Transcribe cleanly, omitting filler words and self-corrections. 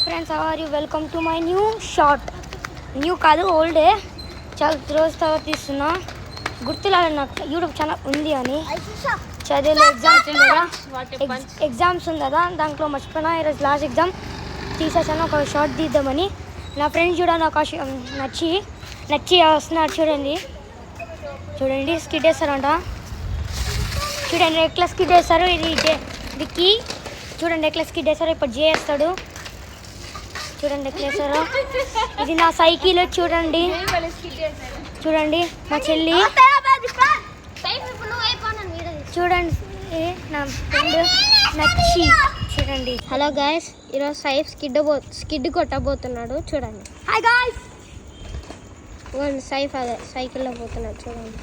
Friends how are you welcome to my new short. New కాదు ఓల్డే, చాలా రోజు తర్వాత తీస్తున్నా. గుర్తులేదు నాకు యూట్యూబ్ ఛానల్ ఉంది అని. చదివేలో ఎగ్జామ్స్ ఉంది కదా, దాంట్లో మర్చిపోయినా. ఈరోజు లాస్ట్ ఎగ్జామ్ తీసేసాను, ఒక షార్ట్ తీద్దామని. నా ఫ్రెండ్స్ కూడా నాకు నచ్చి వస్తున్నారు. చూడండి స్కిడ్ వేస్తారంట. చూడండి ఎట్లా స్కిడ్ వేస్తారు. ఇది విక్కీ, చూడండి ఎట్లా స్కిడ్ వేస్తారు. ఇప్పుడు జే వేస్తాడు, చూడండి ఎట్లా వేస్తారో. ఇది నా సైకిల్, చూడండి మా చెల్లి, చూడండి నా ఫ్రెండ్ నచ్చి. చూడండి. హలో గాయస్, ఈరోజు సైఫ్ స్కిడ్ కొట్టబోతున్నాడు. చూడండి. హాయ్ గాయస్, సైఫ్ అదే సైకిల్లో పోతున్నాడు. చూడండి.